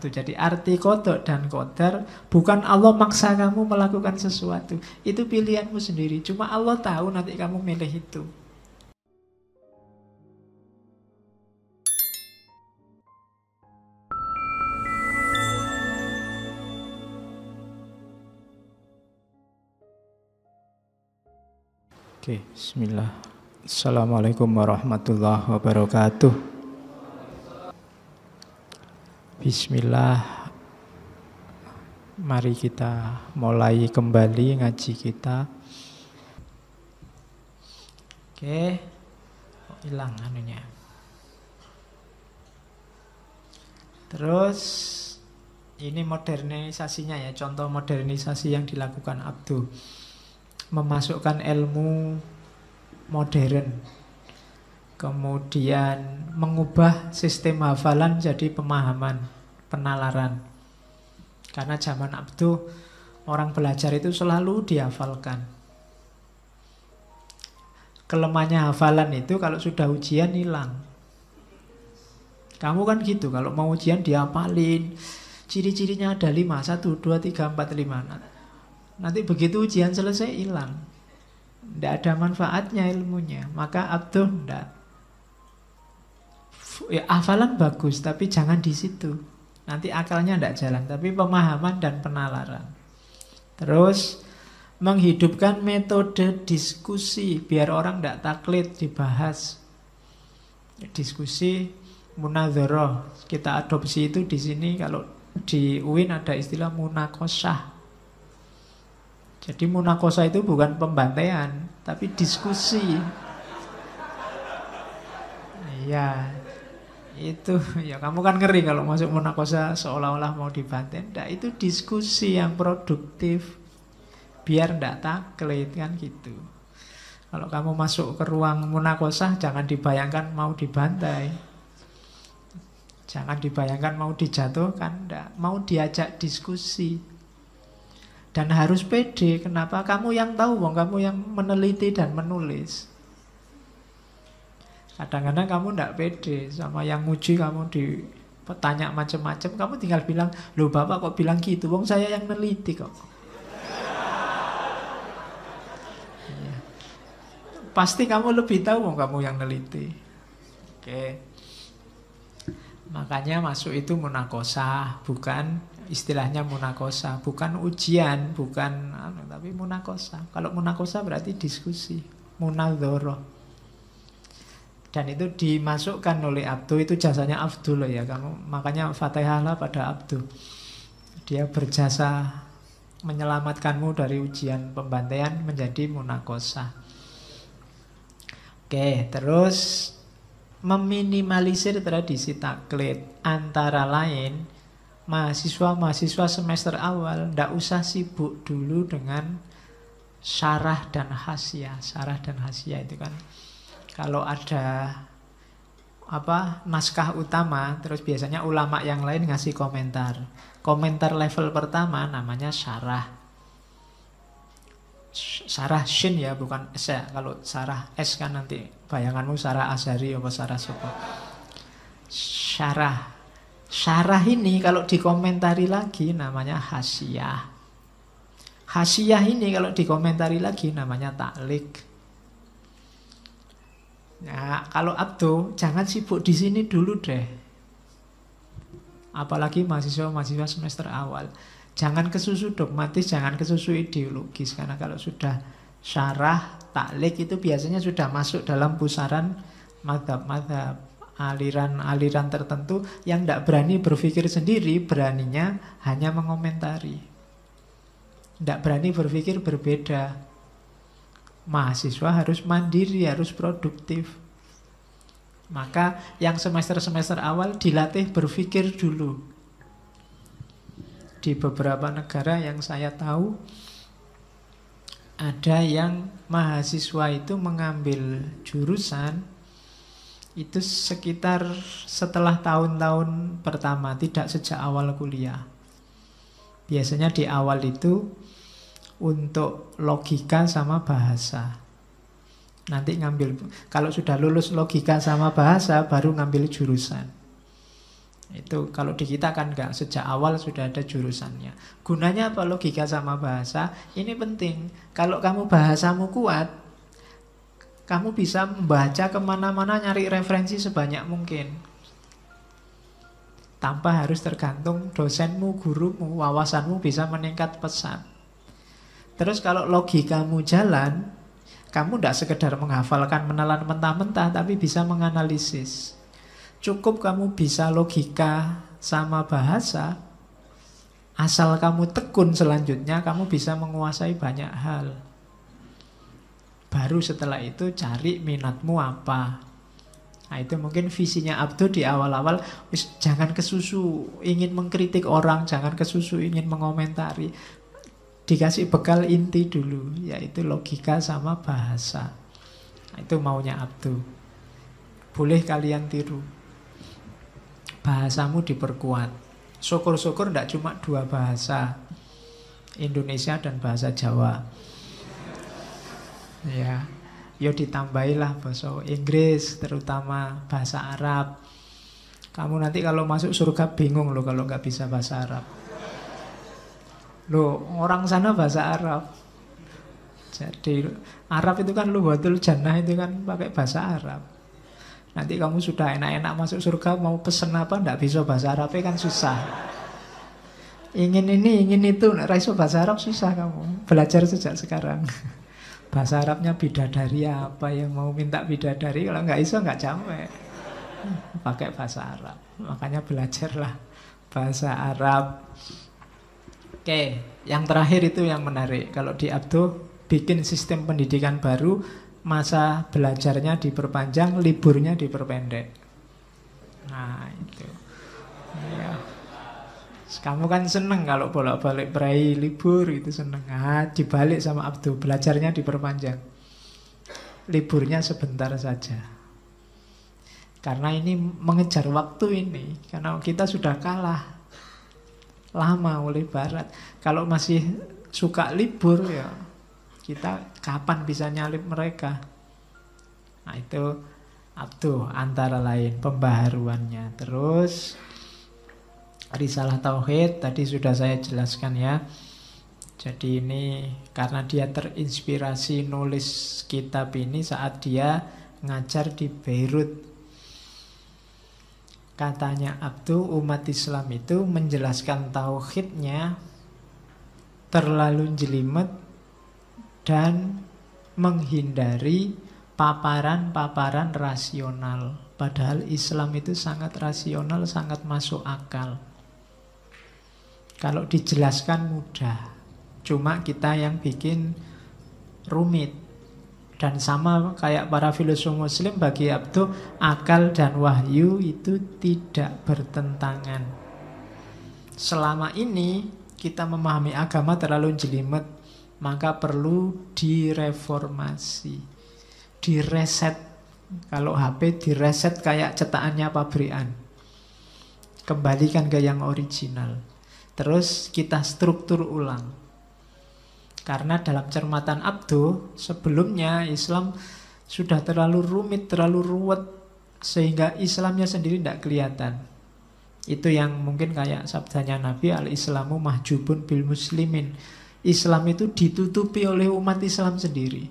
abdu. Jadi arti kodok dan qadar bukan Allah maksa kamu melakukan sesuatu. Itu pilihanmu sendiri. Cuma Allah tahu nanti kamu milih itu. Oke, bismillah. Assalamualaikum warahmatullahi wabarakatuh. Bismillah. Mari kita mulai kembali ngaji kita. Oke. Kok hilang anunya. Terus ini modernisasinya ya, contoh modernisasi yang dilakukan Abdu. Memasukkan ilmu modern, kemudian mengubah sistem hafalan jadi pemahaman, penalaran. Karena zaman Abdu orang belajar itu selalu dihafalkan. Kelemahannya hafalan itu kalau sudah ujian hilang. Kamu kan gitu, kalau mau ujian dihafalin, ciri-cirinya ada 5, 1, 2, 3, 4, 5. Nanti begitu ujian selesai hilang. Tidak ada manfaatnya ilmunya. Maka Abdu tidak. Ya, hafalan bagus, tapi jangan di situ. Nanti akalnya tidak jalan. Tapi pemahaman dan penalaran. Terus menghidupkan metode diskusi biar orang tidak taklid, dibahas. Diskusi munadzarah. Kita adopsi itu di sini. Kalau di UIN ada istilah munakosah. Jadi munakosa itu bukan pembantaian, tapi diskusi. Iya, itu ya kamu kan ngeri kalau masuk munakosa seolah-olah mau dibantai. Nggak, itu diskusi yang produktif, biar nggak taklid kan gitu. Kalau kamu masuk ke ruang munakosa, jangan dibayangkan mau dibantai, jangan dibayangkan mau dijatuhkan, nggak, mau diajak diskusi. Dan harus pede. Kenapa? Kamu yang tahu, kamu yang meneliti dan menulis. Kadang-kadang kamu tidak pede sama yang nguji, kamu ditanya macam-macam, kamu tinggal bilang, loh bapak kok bilang gitu, wong saya yang neliti kok. Ya. Pasti kamu lebih tahu, wong kamu yang neliti. Oke. Makanya masuk itu munakosah, bukan istilahnya munakosa, bukan ujian, bukan tapi munakosa. Kalau munakosa berarti diskusi, munadzarah. Dan itu dimasukkan oleh Abdu, itu jasanya Abdul ya kamu. Makanya Fatihahlah pada Abdu. Dia berjasa menyelamatkanmu dari ujian pembantaian menjadi munakosa. Oke, terus meminimalisir tradisi taklid, antara lain mahasiswa-mahasiswa semester awal ndak usah sibuk dulu dengan syarah dan hasyiah. Syarah dan hasyiah itu kan kalau ada naskah utama, terus biasanya ulama yang lain ngasih komentar. Komentar level pertama namanya syarah. Syarah shin ya, bukan S ya. Kalau syarah S kan nanti bayanganmu syarah Azhari atau syarah Sopo. Syarah. Syarah ini kalau dikomentari lagi namanya hasyiah. Hasyiah ini kalau dikomentari lagi namanya taklik. Nah, kalau Abdu jangan sibuk di sini dulu deh. Apalagi mahasiswa-mahasiswa semester awal. Jangan kesusu dogmatis, jangan kesusu ideologis. Karena kalau sudah syarah, taklik itu biasanya sudah masuk dalam pusaran madhab-madhab, aliran-aliran tertentu yang tidak berani berpikir sendiri, beraninya hanya mengomentari. Tidak berani berpikir berbeda. Mahasiswa harus mandiri, harus produktif. Maka yang semester-semester awal dilatih berpikir dulu. Di beberapa negara yang saya tahu, ada yang mahasiswa itu mengambil jurusan itu sekitar setelah tahun-tahun pertama, tidak sejak awal kuliah. Biasanya di awal itu untuk logika sama bahasa. Nanti ngambil, kalau sudah lulus logika sama bahasa, baru ngambil jurusan. Itu kalau di kita kan enggak, sejak awal sudah ada jurusannya. Gunanya apa logika sama bahasa? Ini penting. Kalau kamu bahasamu kuat, kamu bisa membaca kemana-mana, nyari referensi sebanyak mungkin. Tanpa harus tergantung dosenmu, gurumu, wawasanmu bisa meningkat pesat. Terus kalau logikamu jalan, kamu tidak sekedar menghafalkan, menelan mentah-mentah, tapi bisa menganalisis. Cukup kamu bisa logika sama bahasa, asal kamu tekun selanjutnya, kamu bisa menguasai banyak hal. Baru setelah itu cari minatmu apa. Nah itu mungkin visinya Abduh di awal-awal, jangan kesusu ingin mengkritik orang, jangan kesusu ingin mengomentari. Dikasih bekal inti dulu, yaitu logika sama bahasa. Nah, itu maunya Abduh. Boleh kalian tiru. Bahasamu diperkuat. Syukur-syukur tidak cuma 2 bahasa, Indonesia dan bahasa Jawa. Ya, yo ditambahilah bahasa Inggris, terutama bahasa Arab. Kamu nanti kalau masuk surga bingung loh kalau nggak bisa bahasa Arab. Loh, orang sana bahasa Arab. Jadi Arab itu kan lughatul jannah, itu kan pakai bahasa Arab. Nanti kamu sudah enak-enak masuk surga, mau pesen apa nggak bisa bahasa Arabnya kan susah. Ingin ini, ingin itu, nggak bisa bahasa Arab susah kamu. Belajar sejak sekarang. Bahasa Arabnya bidadari apa, yang mau minta bidadari, kalau nggak bisa nggak capek. Pakai bahasa Arab. Makanya belajarlah bahasa Arab. Oke, yang terakhir itu yang menarik. Kalau di Abduh bikin sistem pendidikan baru, masa belajarnya diperpanjang, liburnya diperpendek. Nah itu ya. Kamu kan seneng kalau bolak-balik perai libur itu seneng. Dibalik sama Abduh, belajarnya diperpanjang, liburnya sebentar saja. Karena ini mengejar waktu ini. Karena kita sudah kalah lama oleh Barat. Kalau masih suka libur ya kita kapan bisa nyalip mereka. Nah itu Abduh antara lain pembaharuannya. Terus Risalah Tauhid tadi sudah saya jelaskan ya. Jadi ini karena dia terinspirasi nulis kitab ini saat dia ngajar di Beirut. Katanya Abduh, umat Islam itu menjelaskan tauhidnya terlalu jelimet dan menghindari paparan-paparan rasional. Padahal Islam itu sangat rasional, sangat masuk akal. Kalau dijelaskan mudah, cuma kita yang bikin rumit. Dan sama kayak para filsuf muslim, bagi Abduh akal dan wahyu itu tidak bertentangan. Selama ini kita memahami agama terlalu jelimet, maka perlu direformasi, direset. Kalau HP direset kayak cetakannya pabrikan, kembalikan ke yang original. Terus kita struktur ulang. Karena dalam cermatan Abduh, sebelumnya Islam sudah terlalu rumit, terlalu ruwet, sehingga Islamnya sendiri tidak kelihatan. Itu yang mungkin kayak sabdanya Nabi, al-Islamu mahjubun bil muslimin. Islam itu ditutupi oleh umat Islam sendiri.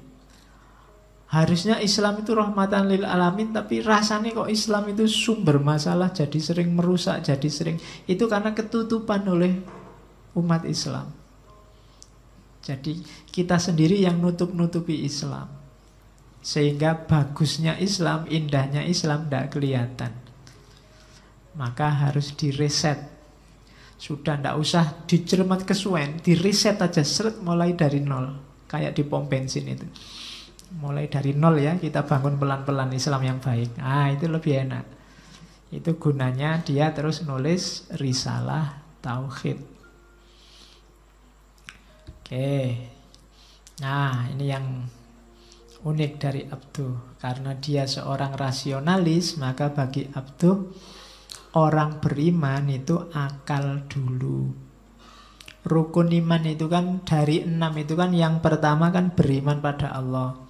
Harusnya Islam itu rahmatan lil alamin, tapi rasanya kok Islam itu sumber masalah, jadi sering merusak, jadi sering. Itu karena ketutupan oleh umat Islam. Jadi kita sendiri yang nutup-nutupi Islam, sehingga bagusnya Islam, indahnya Islam tidak kelihatan. Maka harus direset. Sudah tidak usah dicermat kesuwen, direset aja, seret mulai dari nol. Kayak di pom bensin itu. Mulai dari nol ya, kita bangun pelan-pelan Islam yang baik. Itu lebih enak. Itu gunanya dia terus nulis Risalah Tauhid. Oke. Nah, ini yang unik dari Abduh. Karena dia seorang rasionalis, maka bagi Abduh orang beriman itu akal dulu. Rukun iman itu kan dari 6 itu kan yang pertama kan beriman pada Allah.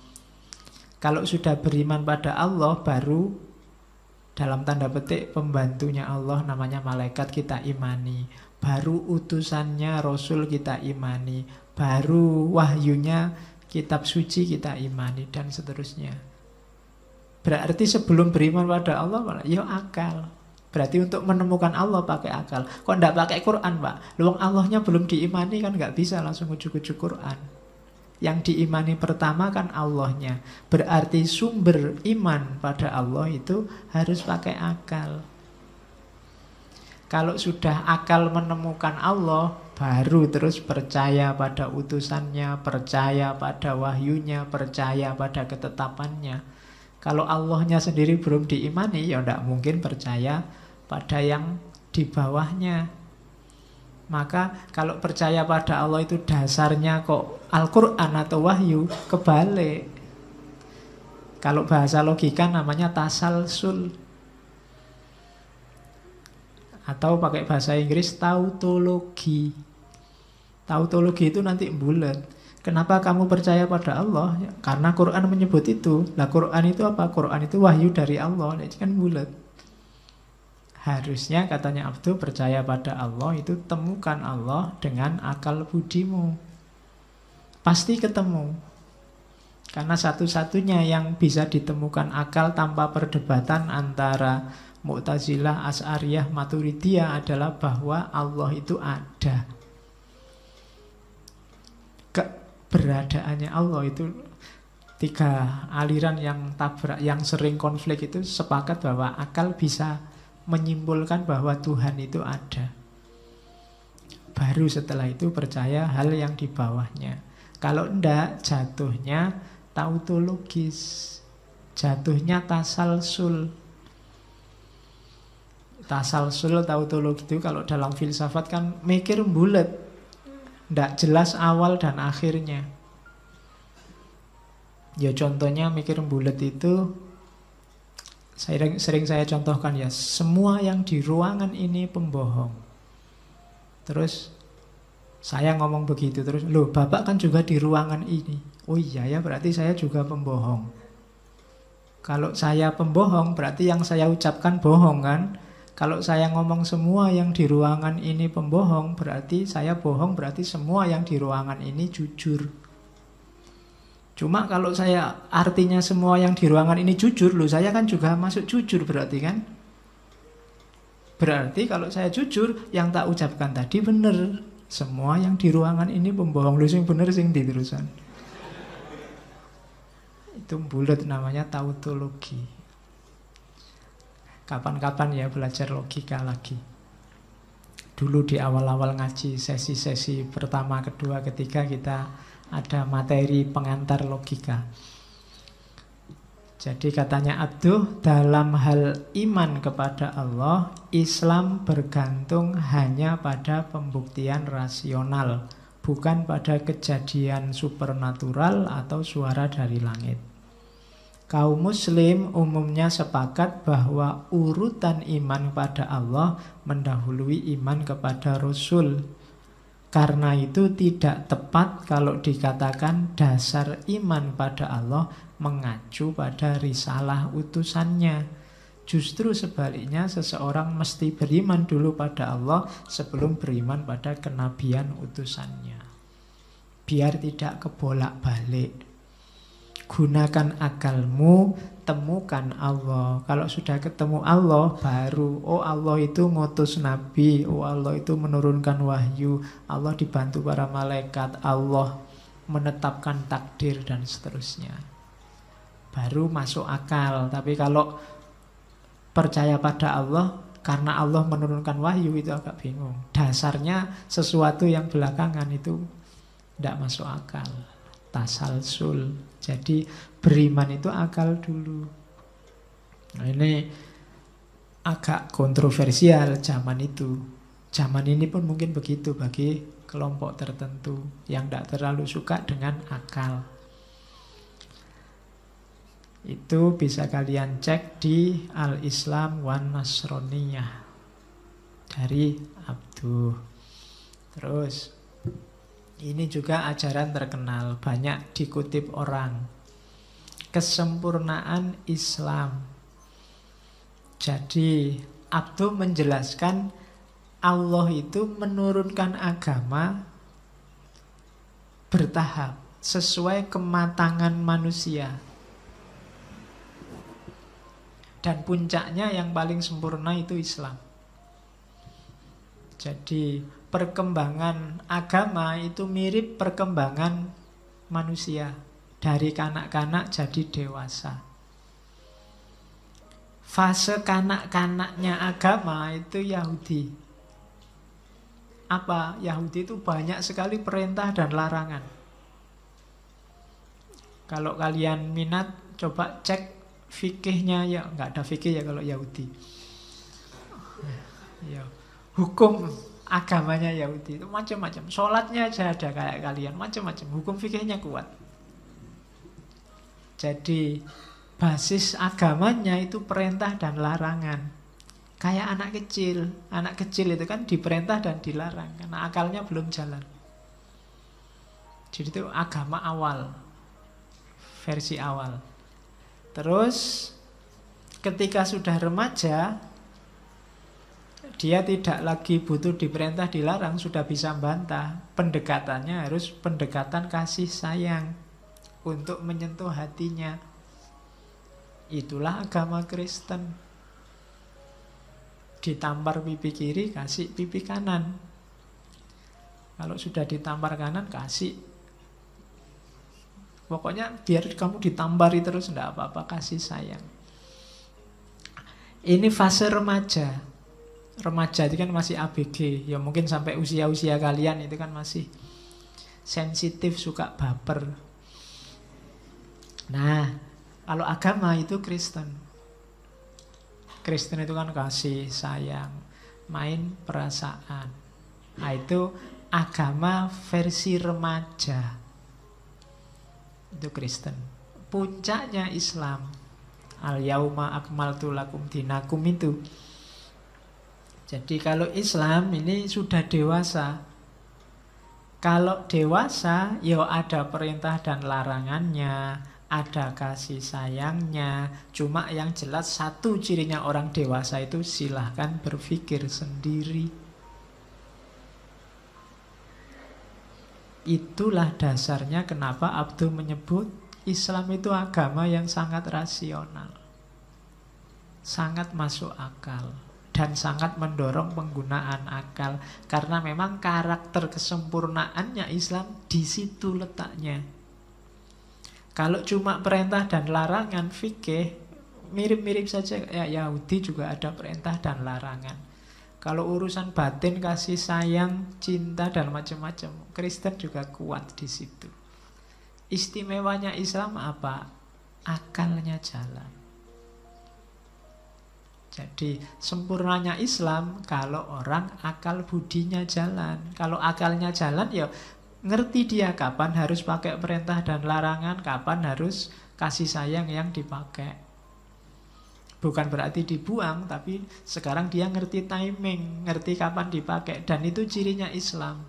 Kalau sudah beriman pada Allah, baru dalam tanda petik pembantunya Allah namanya malaikat kita imani, baru utusannya Rasul kita imani, baru wahyunya kitab suci kita imani, dan seterusnya. Berarti sebelum beriman pada Allah, ya akal. Berarti untuk menemukan Allah pakai akal. Kok enggak pakai Quran, Pak? Luang Allahnya belum diimani kan nggak bisa langsung ujuk-ujuk Quran. Yang diimani pertama kan Allahnya. Berarti sumber iman pada Allah itu harus pakai akal. Kalau sudah akal menemukan Allah, baru terus percaya pada utusannya, percaya pada wahyunya, percaya pada ketetapannya. Kalau Allahnya sendiri belum diimani, ya tidak mungkin percaya pada yang di bawahnya. Maka kalau percaya pada Allah itu dasarnya kok Al-Quran atau wahyu, kebalik. Kalau bahasa logika namanya tasalsul. Atau pakai bahasa Inggris tautologi. Tautologi itu nanti bulat. Kenapa kamu percaya pada Allah? Ya, karena Quran menyebut itu. Lah Quran itu apa? Quran itu wahyu dari Allah. Jadi kan bulat. Harusnya katanya Abdul percaya pada Allah itu temukan Allah dengan akal budimu. Pasti ketemu. Karena satu-satunya yang bisa ditemukan akal tanpa perdebatan antara Mu'tazilah, Asy'ariyah, Maturidiyah adalah bahwa Allah itu ada. Keberadaannya Allah itu, tiga aliran yang tabrak, yang sering konflik itu sepakat bahwa akal bisa menyimpulkan bahwa Tuhan itu ada. Baru setelah itu percaya hal yang di bawahnya. Kalau enggak, jatuhnya tautologis, jatuhnya tasalsul. Tasalsul, tautologi itu kalau dalam filsafat kan mikir bulat, enggak jelas awal dan akhirnya. Ya contohnya mikir bulat itu sering saya contohkan ya, semua yang di ruangan ini pembohong. Terus saya ngomong begitu, terus loh Bapak kan juga di ruangan ini. Oh iya ya, berarti saya juga pembohong. Kalau saya pembohong berarti yang saya ucapkan bohong kan. Kalau saya ngomong semua yang di ruangan ini pembohong, berarti saya bohong, berarti semua yang di ruangan ini jujur. Cuma kalau saya artinya semua yang di ruangan ini jujur, loh saya kan juga masuk jujur berarti kan. Berarti kalau saya jujur, yang tak ucapkan tadi benar. Semua yang di ruangan ini pembohong. Loh sing bener sing di terusan. Itu bulat namanya tautologi. Kapan-kapan ya belajar logika lagi. Dulu di awal-awal ngaji, sesi-sesi pertama, kedua, ketiga kita ada materi pengantar logika. Jadi katanya Abduh, dalam hal iman kepada Allah, Islam bergantung hanya pada pembuktian rasional, bukan pada kejadian supernatural atau suara dari langit. Kaum muslim umumnya sepakat bahwa urutan iman pada Allah mendahului iman kepada Rasul. Karena itu tidak tepat kalau dikatakan dasar iman pada Allah mengacu pada risalah utusannya. Justru sebaliknya, seseorang mesti beriman dulu pada Allah sebelum beriman pada kenabian utusannya. Biar tidak kebolak-balik. Gunakan akalmu, temukan Allah. Kalau sudah ketemu Allah, baru oh Allah itu ngutus nabi, oh Allah itu menurunkan wahyu, Allah dibantu para malaikat, Allah menetapkan takdir dan seterusnya. Baru masuk akal. Tapi kalau percaya pada Allah karena Allah menurunkan wahyu, itu agak bingung. Dasarnya sesuatu yang belakangan itu tidak masuk akal. Tasalsul. Jadi beriman itu akal dulu. Nah, ini agak kontroversial zaman itu. Zaman ini pun mungkin begitu bagi kelompok tertentu yang tidak terlalu suka dengan akal. Itu bisa kalian cek di Al-Islam wan Nasroniyah dari Abduh. Terus ini juga ajaran terkenal, banyak dikutip orang. Kesempurnaan Islam. Jadi Abdul menjelaskan Allah itu menurunkan agama bertahap sesuai kematangan manusia. Dan puncaknya yang paling sempurna itu Islam. Jadi perkembangan agama itu mirip perkembangan manusia. Dari kanak-kanak jadi dewasa. Fase kanak-kanaknya agama itu Yahudi. Apa? Yahudi itu banyak sekali perintah dan larangan. Kalau kalian minat, coba cek fikihnya. Ya, nggak ada fikih ya kalau Yahudi. Ya, hukum agamanya Yahudi itu macam-macam. Sholatnya aja ada kayak kalian, macam-macam. Hukum fikihnya kuat. Jadi basis agamanya itu perintah dan larangan. Kayak anak kecil. Anak kecil itu kan diperintah dan dilarang karena akalnya belum jalan. Jadi itu agama awal, versi awal. Terus ketika sudah remaja, dia tidak lagi butuh diperintah dilarang, sudah bisa bantah. Pendekatannya harus pendekatan kasih sayang untuk menyentuh hatinya. Itulah agama Kristen. Ditampar pipi kiri, kasih pipi kanan. Kalau sudah ditampar kanan, kasih. Pokoknya biar kamu ditampari terus, enggak apa-apa, kasih sayang. Ini fase remaja. Remaja itu kan masih ABG. Ya mungkin sampai usia-usia kalian itu kan masih sensitif, suka baper. Nah, kalau agama itu Kristen. Kristen itu kan kasih sayang, main perasaan. Nah, itu agama versi remaja. Itu Kristen. Puncaknya Islam. Al-yauma akmaltu lakum dinakum itu. Jadi kalau Islam ini sudah dewasa. Kalau dewasa, ya ada perintah dan larangannya, ada kasih sayangnya. Cuma yang jelas satu cirinya orang dewasa itu silahkan berpikir sendiri. Itulah dasarnya kenapa Abdul menyebut Islam itu agama yang sangat rasional, sangat masuk akal, dan sangat mendorong penggunaan akal. Karena memang karakter kesempurnaannya Islam di situ letaknya. Kalau cuma perintah dan larangan fikih, mirip-mirip saja kayak Yahudi juga ada perintah dan larangan. Kalau urusan batin, kasih sayang, cinta dan macam-macam, Kristen juga kuat di situ. Istimewanya Islam apa? Akalnya jalan. Jadi sempurnanya Islam kalau orang akal budinya jalan. Kalau akalnya jalan ya ngerti dia kapan harus pakai perintah dan larangan, kapan harus kasih sayang yang dipakai. Bukan berarti dibuang, tapi sekarang dia ngerti timing, ngerti kapan dipakai. Dan itu cirinya Islam.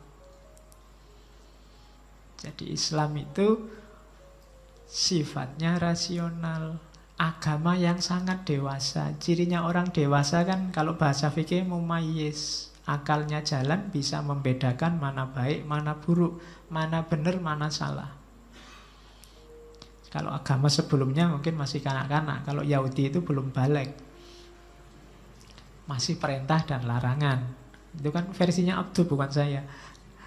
Jadi Islam itu sifatnya rasional, agama yang sangat dewasa. Cirinya orang dewasa kan kalau bahasa fikih mumayyiz. Akalnya jalan, bisa membedakan mana baik, mana buruk, mana benar, mana salah. Kalau agama sebelumnya mungkin masih kanak-kanak. Kalau Yahudi itu belum balik, masih perintah dan larangan. Itu kan versinya Abdul, bukan saya.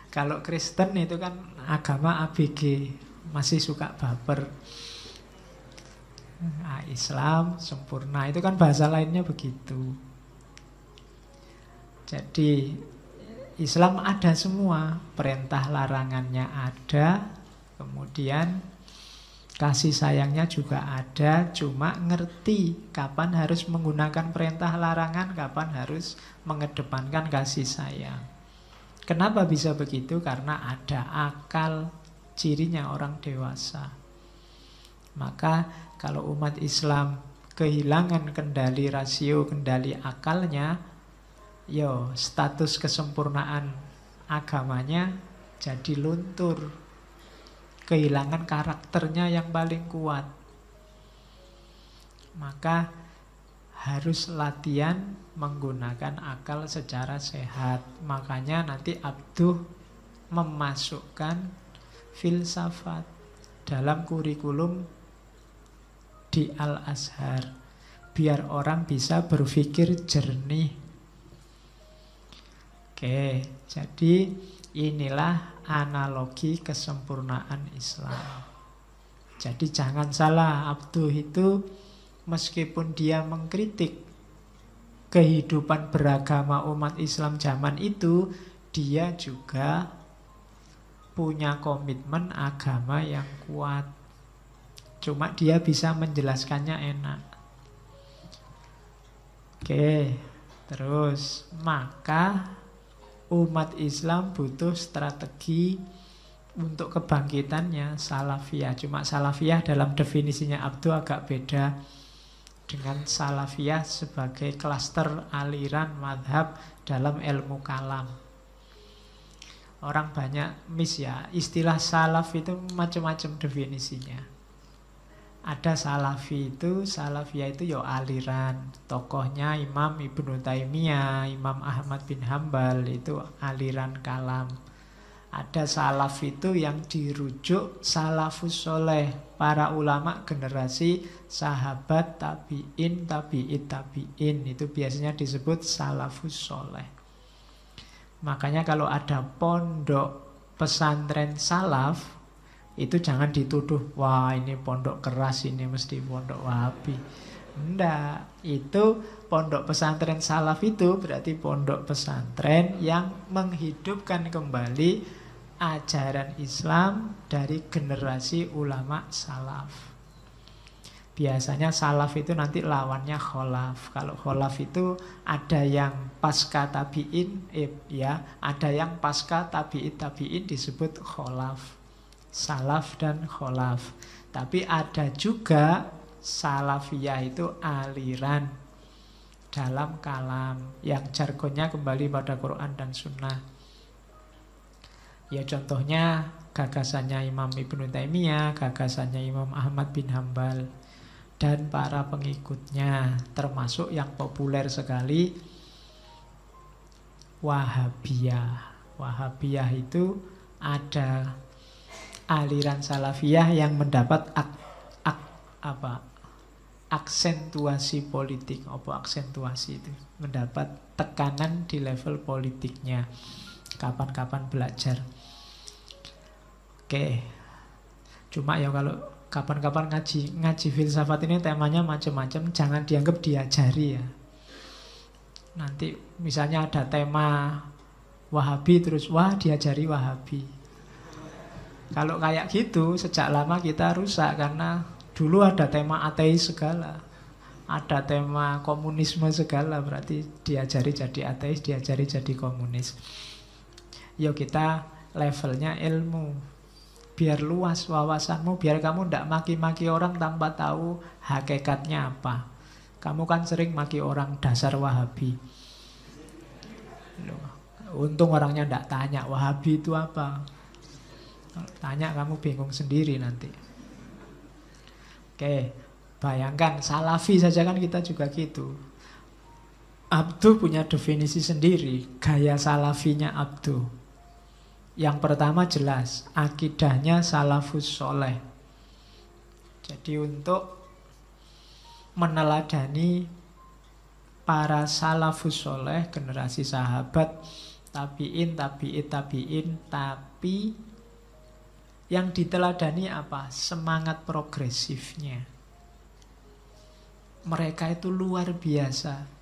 Kalau Kristen itu kan agama ABG, masih suka baper. Nah, Islam sempurna, itu kan bahasa lainnya begitu. Jadi Islam ada semua, perintah larangannya ada, kemudian kasih sayangnya juga ada, cuma ngerti kapan harus menggunakan perintah larangan, kapan harus mengedepankan kasih sayang. Kenapa bisa begitu? Karena ada akal, cirinya orang dewasa. Maka kalau umat Islam kehilangan kendali rasio, kendali akalnya, status kesempurnaan agamanya jadi luntur. Kehilangan karakternya yang paling kuat. Maka harus latihan menggunakan akal secara sehat. Makanya nanti Abduh memasukkan filsafat dalam kurikulum di Al-Azhar, biar orang bisa berpikir jernih. Oke, jadi inilah analogi kesempurnaan Islam. Jadi jangan salah, Abduh itu meskipun dia mengkritik kehidupan beragama umat Islam zaman itu, dia juga punya komitmen agama yang kuat. Cuma dia bisa menjelaskannya enak. Oke, terus maka umat Islam butuh strategi untuk kebangkitannya, salafiyah. Cuma salafiyah dalam definisinya Abduh agak beda dengan salafiyah sebagai klaster aliran madhab dalam ilmu kalam. Orang banyak miss ya, istilah salaf itu macam-macam definisinya. Ada salafi itu, salafiyah itu ya aliran. Tokohnya Imam Ibnu Taimiyah, Imam Ahmad bin Hambal, itu aliran kalam. Ada salaf itu yang dirujuk salafus soleh, para ulama generasi sahabat, tabi'in, tabi'it, tabi'in. Itu biasanya disebut salafus soleh. Makanya kalau ada pondok pesantren salaf, itu jangan dituduh, wah ini pondok keras, ini mesti pondok Wahabi. Enggak, itu pondok pesantren salaf itu berarti pondok pesantren yang menghidupkan kembali ajaran Islam dari generasi ulama salaf. Biasanya salaf itu nanti lawannya kholaf. Kalau kholaf itu ada yang pasca tabi'in, ada yang pasca tabi'it tabi'in disebut kholaf. Salaf dan kholaf. Tapi ada juga salafiyah itu aliran dalam kalam yang jargonnya kembali pada Quran dan Sunnah. Ya contohnya gagasannya Imam Ibnu Taimiyah, gagasannya Imam Ahmad bin Hambal dan para pengikutnya, termasuk yang populer sekali Wahabiyah. Wahabiyah itu ada aliran salafiyah yang mendapat aksentuasi politik. Apa aksentuasi itu? Mendapat tekanan di level politiknya. Kapan-kapan belajar. Oke. Cuma ya kalau kapan-kapan ngaji filsafat ini temanya macam-macam, jangan dianggap diajari ya. Nanti misalnya ada tema Wahabi terus wah diajari Wahabi. Kalau kayak gitu, sejak lama kita rusak. Karena dulu ada tema ateis segala, ada tema komunisme segala. Berarti diajari jadi ateis, diajari jadi komunis. Yuk kita levelnya ilmu, biar luas wawasanmu, biar kamu tidak maki-maki orang tanpa tahu hakikatnya apa. Kamu kan sering maki orang dasar Wahabi. Untung orangnya tidak tanya Wahabi itu apa. Tanya kamu bingung sendiri nanti. Oke, bayangkan salafi saja kan kita juga gitu. Abduh punya definisi sendiri, gaya salafinya Abduh. Yang pertama jelas, akidahnya salafus soleh. Jadi untuk meneladani para salafus soleh, generasi sahabat, tabi'in, tabi'it, tabi'in, tapi yang diteladani apa? Semangat progresifnya. Mereka itu luar biasa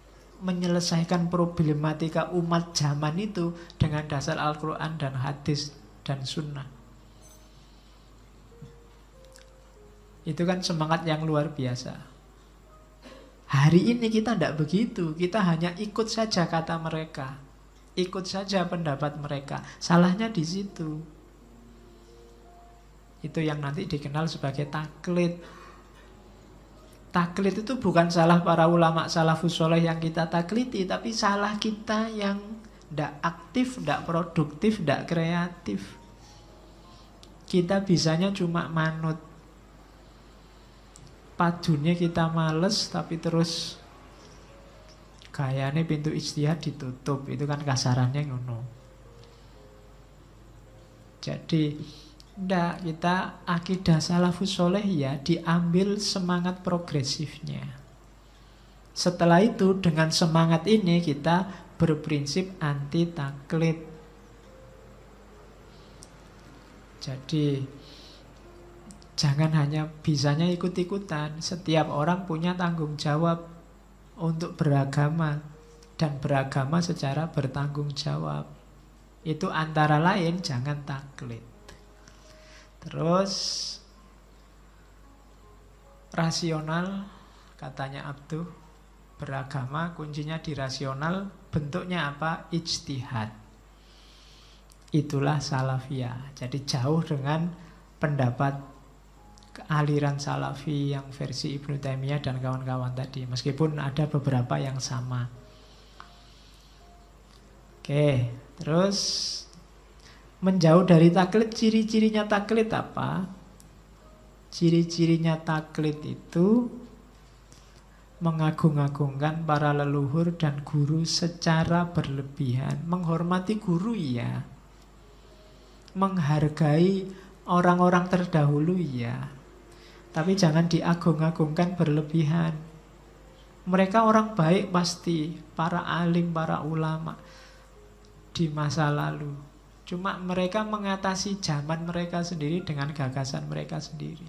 menyelesaikan problematika umat zaman itu dengan dasar Al-Quran dan hadis dan sunnah. Itu kan semangat yang luar biasa. Hari ini kita tidak begitu. Kita hanya ikut saja kata mereka, ikut saja pendapat mereka. Salahnya di situ. Itu yang nanti dikenal sebagai taklid. Taklid itu bukan salah para ulama salafus soleh yang kita takliti, tapi salah kita yang tidak aktif, tidak produktif, tidak kreatif. Kita bisanya cuma manut. Padunya kita males, tapi terus Gayane pintu ijtihad ditutup, itu kan kasarannya ngono. Jadi ndak, kita akidah salafus soleh ya diambil semangat progresifnya. Setelah itu dengan semangat ini kita berprinsip anti taklid. Jadi jangan hanya bisanya ikut-ikutan. Setiap orang punya tanggung jawab untuk beragama, dan beragama secara bertanggung jawab. Itu antara lain jangan taklid. Terus rasional, katanya Abduh, beragama kuncinya di rasional. Bentuknya apa? Ijtihad. Itulah salafiyah. Jadi jauh dengan pendapat aliran salafi yang versi Ibnu Taimiyah dan kawan-kawan tadi, meskipun ada beberapa yang sama. Oke, terus menjauh dari taklid, ciri-cirinya taklid apa? Ciri-cirinya taklid itu mengagung-agungkan para leluhur dan guru secara berlebihan. Menghormati guru ya, menghargai orang-orang terdahulu ya, tapi jangan diagung-agungkan berlebihan. Mereka orang baik pasti, para alim, para ulama di masa lalu. Cuma mereka mengatasi zaman mereka sendiri dengan gagasan mereka sendiri.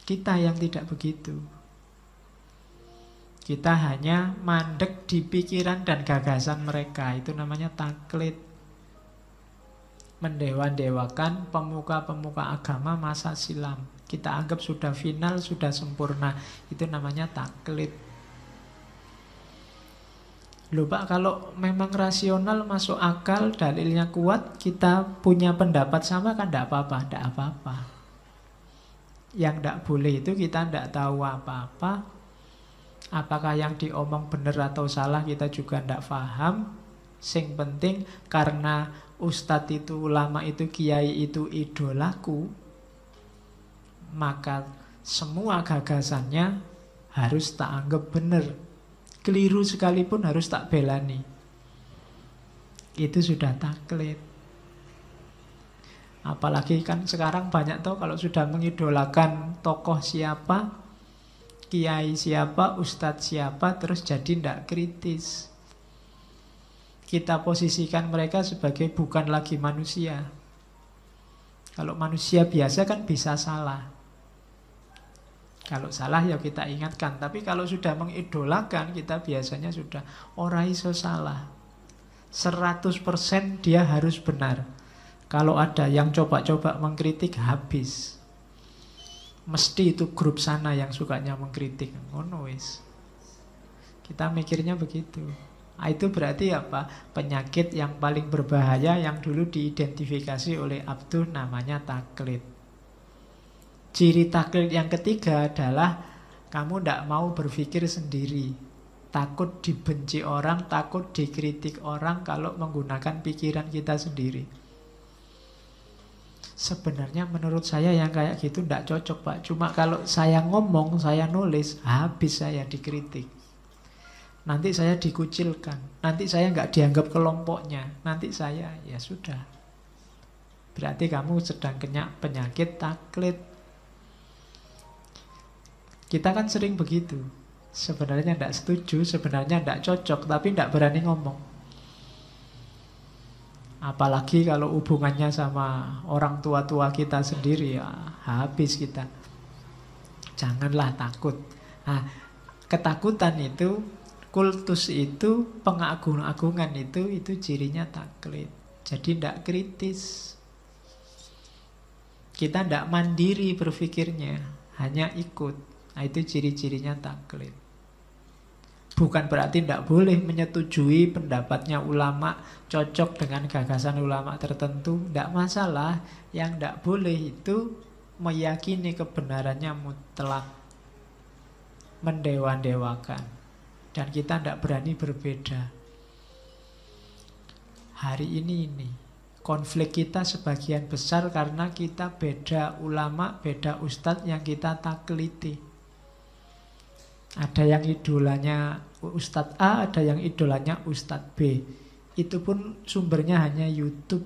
Kita yang tidak begitu. Kita hanya mandek di pikiran dan gagasan mereka. Itu namanya taklid. Mendewa-dewakan pemuka-pemuka agama masa silam. Kita anggap sudah final, sudah sempurna. Itu namanya taklid. Loh Pak, kalau memang rasional, masuk akal, dalilnya kuat, kita punya pendapat sama kan tidak apa-apa, tidak apa-apa. Yang tidak boleh itu kita tidak tahu apa-apa. Apakah yang diomong benar atau salah kita juga tidak paham. Sing penting karena ustadz itu, ulama itu, kiai itu idolaku, maka semua gagasannya harus tak anggap benar. Keliru sekalipun harus tak belani. Itu sudah taklid. Apalagi kan sekarang banyak tuh kalau sudah mengidolakan tokoh siapa, kiai siapa, ustadz siapa, terus jadi tidak kritis. Kita posisikan mereka sebagai bukan lagi manusia. Kalau manusia biasa kan bisa salah. Kalau salah ya kita ingatkan. Tapi kalau sudah mengidolakan, kita biasanya sudah ora iso salah. 100% dia harus benar. Kalau ada yang coba-coba mengkritik, habis. Mesti itu grup sana yang sukanya mengkritik. Ngono wis. Kita mikirnya begitu. Nah, itu berarti apa? Penyakit yang paling berbahaya yang dulu diidentifikasi oleh Abduh namanya taklid. Ciri taklid yang ketiga adalah kamu tidak mau berpikir sendiri. Takut dibenci orang, takut dikritik orang kalau menggunakan pikiran kita sendiri. Sebenarnya menurut saya yang kayak gitu tidak cocok Pak. Cuma kalau saya ngomong, saya nulis, habis saya dikritik. Nanti saya dikucilkan. Nanti saya nggak dianggap kelompoknya. Nanti saya, ya sudah. Berarti kamu sedang kena penyakit taklid. Kita kan sering begitu. Sebenarnya tidak setuju, sebenarnya tidak cocok, tapi tidak berani ngomong. Apalagi kalau hubungannya sama orang tua-tua kita sendiri, ya habis kita. Janganlah takut. Nah, ketakutan itu, kultus itu, pengagung-agungan itu cirinya taklid. Jadi tidak kritis. Kita tidak mandiri berpikirnya, hanya ikut. Nah, itu ciri-cirinya taklid. Bukan berarti tidak boleh menyetujui pendapatnya ulama, cocok dengan gagasan ulama tertentu, tidak masalah. Yang tidak boleh itu meyakini kebenarannya mutlak, mendewa-dewakan. Dan kita tidak berani berbeda. Hari ini konflik kita sebagian besar karena kita beda ulama, beda ustadz yang kita takliti. Ada yang idolanya Ustadz A, ada yang idolanya Ustadz B. Itu pun sumbernya hanya YouTube.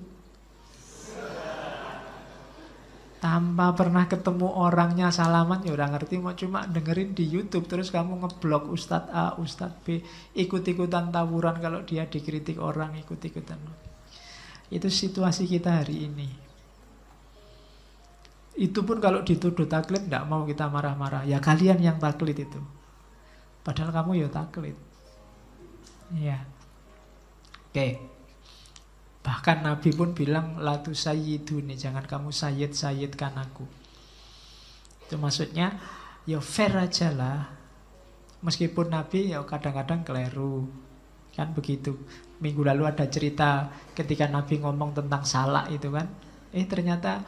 Tanpa pernah ketemu orangnya, salaman ya udah ngerti, mau cuma dengerin di YouTube. Terus kamu ngeblok Ustadz A, Ustadz B, ikut-ikutan tawuran kalau dia dikritik orang, ikut-ikutan. Itu situasi kita hari ini. Itu pun kalau dituduh taklid tidak mau kita marah-marah. Ya kalian yang taklid itu. Padahal kamu ya taklid. Ya. Oke. Bahkan Nabi pun bilang la tusayyiduni, jangan kamu sayyid-sayyidkan aku. Itu maksudnya ya fair aja lah. Meskipun Nabi ya kadang-kadang keliru. Kan begitu. Minggu lalu ada cerita ketika Nabi ngomong tentang salak itu kan. Ternyata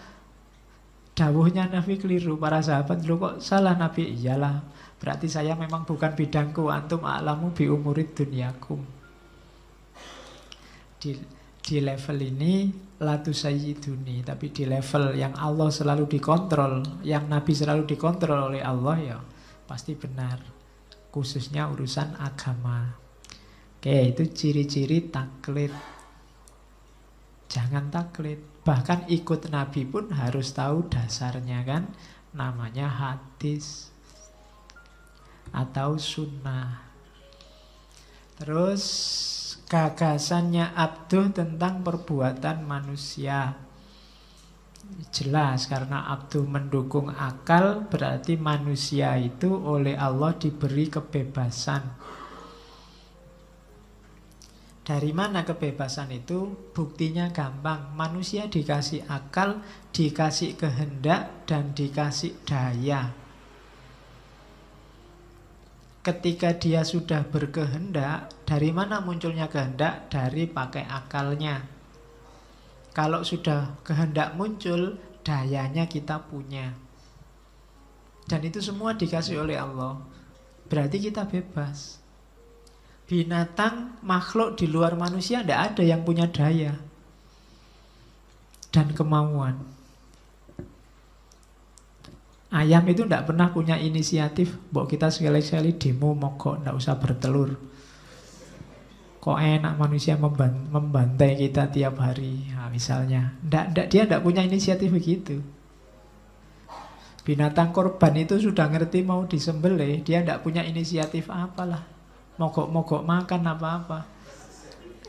dawuhnya Nabi keliru. Para sahabat, "Loh kok salah Nabi?" "Iyalah, berarti saya memang bukan bidangku. Antum a'lamu bi umurid dunyakum." Di level ini la tusayyiduni, tapi di level yang Allah selalu dikontrol, yang Nabi selalu dikontrol oleh Allah, ya pasti benar. Khususnya urusan agama. Oke, itu ciri-ciri taklid. Jangan taklid. Bahkan ikut Nabi pun harus tahu dasarnya kan. Namanya hadis atau sunnah. Terus gagasannya Abduh tentang perbuatan manusia. Jelas, karena Abduh mendukung akal, berarti manusia itu oleh Allah diberi kebebasan. Dari mana kebebasan itu? Buktinya gampang. Manusia dikasih akal, dikasih kehendak, dan dikasih daya. Ketika dia sudah berkehendak, dari mana munculnya kehendak? Dari pakai akalnya. Kalau sudah kehendak muncul, dayanya kita punya. Dan itu semua dikasih oleh Allah. Berarti kita bebas. Binatang, makhluk di luar manusia, tidak ada yang punya daya dan kemauan. Ayam itu tidak pernah punya inisiatif. Mbok kita sekali-sekali demo mogok, tidak usah bertelur. Kok enak manusia membantai kita tiap hari, nah, misalnya. Dia tidak punya inisiatif begitu. Binatang korban itu sudah ngerti mau disembelih, dia tidak punya inisiatif apalah. Mogok-mogok makan apa-apa.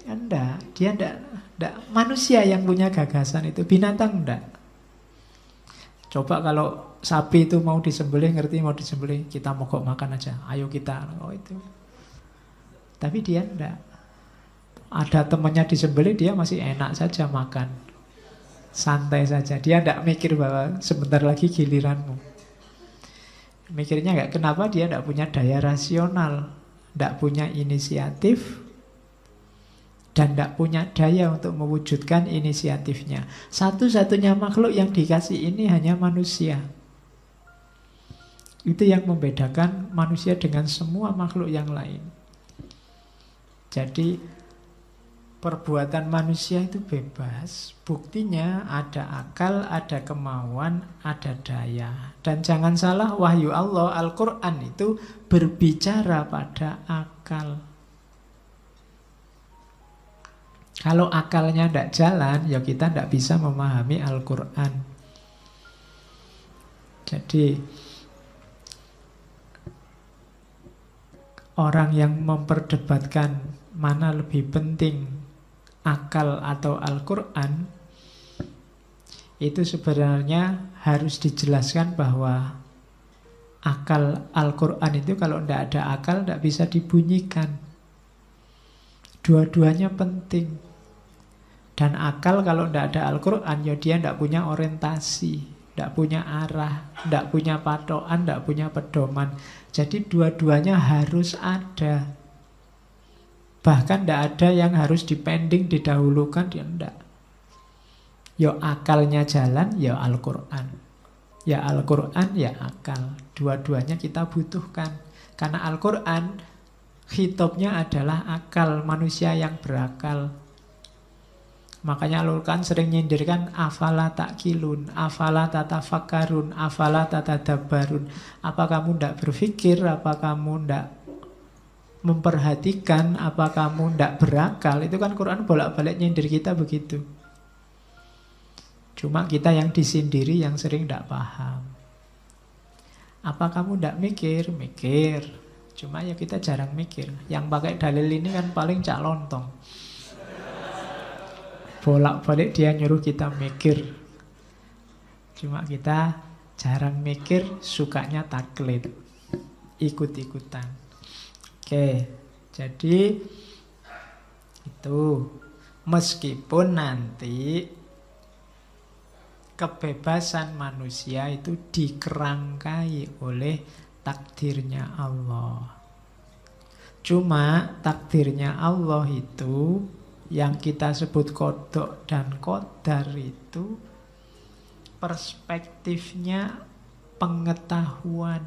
Enggak, dia enggak. Manusia yang punya gagasan itu, binatang enggak. Coba kalau sapi itu mau disembelih, ngerti mau disembelih, kita mogok makan aja. Ayo kita, itu. Tapi dia enggak. Ada temannya disembelih, dia masih enak saja makan. Santai saja. Dia enggak mikir bahwa sebentar lagi giliranmu. Mikirnya enggak, kenapa dia enggak punya daya rasional, enggak punya inisiatif, dan tidak punya daya untuk mewujudkan inisiatifnya. Satu-satunya makhluk yang dikasih ini hanya manusia. Itu yang membedakan manusia dengan semua makhluk yang lain. Jadi perbuatan manusia itu bebas. Buktinya ada akal, ada kemauan, ada daya. Dan jangan salah, wahyu Allah, Al-Quran itu berbicara pada akal. Kalau akalnya tidak jalan, ya kita tidak bisa memahami Al-Quran. Jadi orang yang memperdebatkan mana lebih penting, akal atau Al-Quran, itu sebenarnya harus dijelaskan bahwa akal Al-Quran itu kalau tidak ada akal tidak bisa dibunyikan. Dua-duanya penting. Dan akal kalau tidak ada Al-Quran, ya dia tidak punya orientasi, tidak punya arah, tidak punya patokan, tidak punya pedoman. Jadi dua-duanya harus ada. Bahkan tidak ada yang harus dipending, didahulukan, dia tidak. Ya akalnya jalan, ya Al-Quran. Ya Al-Quran, ya akal. Dua-duanya kita butuhkan. Karena Al-Quran khitabnya adalah akal, manusia yang berakal. Makanya Al-Quran sering nyindirkan afala ta'kilun, afala tatafakkarun, afala tatadabbarun. Apa kamu tidak berpikir, apa kamu tidak memperhatikan, apa kamu tidak berakal. Itu kan Quran bolak-balik nyindir kita begitu. Cuma kita yang disindiri, yang sering tidak paham. Apa kamu tidak mikir? Mikir. Cuma ya kita jarang mikir. Yang pakai dalil ini kan paling cak lontong. Bolak-balik dia nyuruh kita mikir. Cuma kita jarang mikir, sukanya taklid, ikut-ikutan. Oke, jadi itu meskipun nanti kebebasan manusia itu dikerangkai oleh takdirnya Allah. Cuma takdirnya Allah itu yang kita sebut qada dan qadar itu perspektifnya pengetahuan,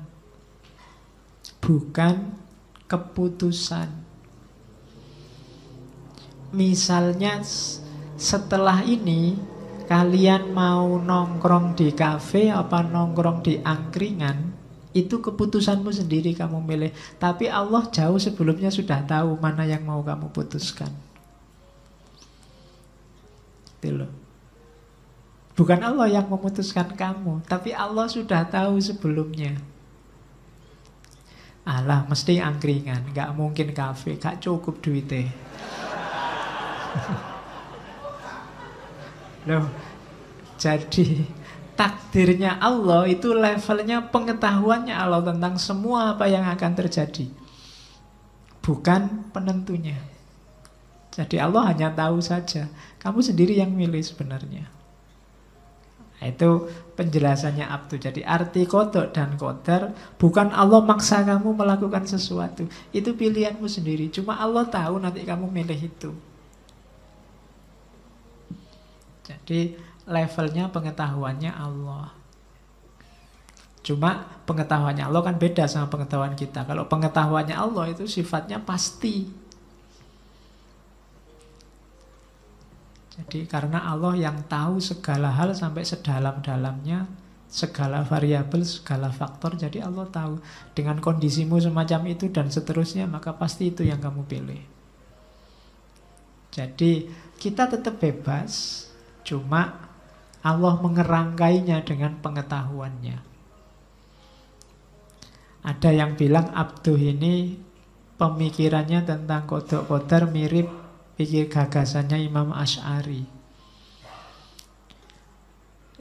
bukan keputusan. Misalnya setelah ini kalian mau nongkrong di kafe apa nongkrong di angkringan, itu keputusanmu sendiri, kamu milih. Tapi Allah jauh sebelumnya sudah tahu mana yang mau kamu putuskan. Itu loh. Bukan Allah yang memutuskan kamu, tapi Allah sudah tahu sebelumnya. Alah, mesti angkringan, nggak mungkin kafe, gak cukup duitnya. Loh, jadi takdirnya Allah itu levelnya pengetahuannya Allah tentang semua apa yang akan terjadi, bukan penentunya. Jadi Allah hanya tahu saja. Kamu sendiri yang milih sebenarnya. Nah, itu penjelasannya Abdu. Jadi arti qada dan qadar bukan Allah maksa kamu melakukan sesuatu. Itu pilihanmu sendiri. Cuma Allah tahu nanti kamu milih itu. Jadi levelnya pengetahuannya Allah. Cuma pengetahuannya Allah kan beda sama pengetahuan kita. Kalau pengetahuannya Allah itu sifatnya pasti. Jadi karena Allah yang tahu segala hal sampai sedalam-dalamnya, segala variabel, segala faktor. Jadi Allah tahu dengan kondisimu semacam itu dan seterusnya, maka pasti itu yang kamu pilih. Jadi kita tetap bebas, cuma Allah mengerangkainya dengan pengetahuannya. Ada yang bilang Abduh ini pemikirannya tentang qada qadar mirip pikir gagasannya Imam Asy'ari,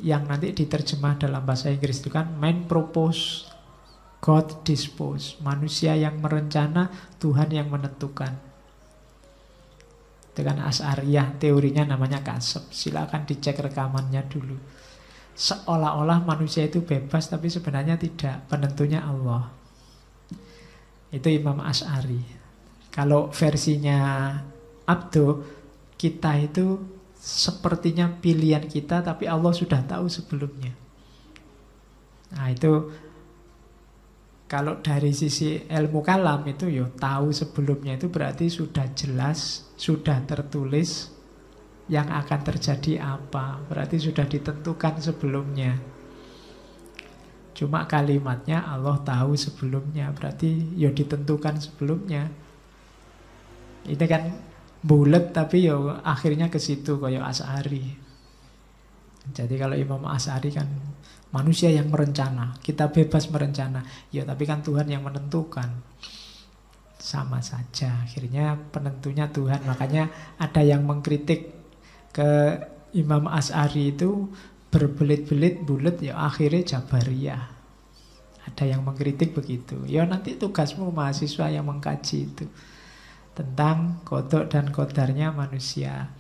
yang nanti diterjemah dalam bahasa Inggris itu kan man propose, God dispose. Manusia yang merencana, Tuhan yang menentukan. Itu kan Asy'ariyah, teorinya namanya kasab. Silakan dicek rekamannya dulu. Seolah-olah manusia itu bebas, tapi sebenarnya tidak. Penentunya Allah. Itu Imam Asy'ari. Kalau versinya Abdu, kita itu sepertinya pilihan kita, tapi Allah sudah tahu sebelumnya. Nah itu kalau dari sisi ilmu kalam itu ya tahu sebelumnya itu berarti sudah jelas, sudah tertulis yang akan terjadi apa. Berarti sudah ditentukan sebelumnya. Cuma kalimatnya Allah tahu sebelumnya, berarti ya ditentukan sebelumnya. Ini kan bulet tapi ya akhirnya ke situ kayak Asy'ari. Jadi kalau Imam Asy'ari kan manusia yang merencana, kita bebas merencana. Ya tapi kan Tuhan yang menentukan. Sama saja, akhirnya penentunya Tuhan. Makanya ada yang mengkritik ke Imam Asy'ari itu berbelit-belit bulet, ya akhirnya Jabariyah. Ada yang mengkritik begitu. Ya nanti tugasmu mahasiswa yang mengkaji itu tentang qada dan qadarnya manusia.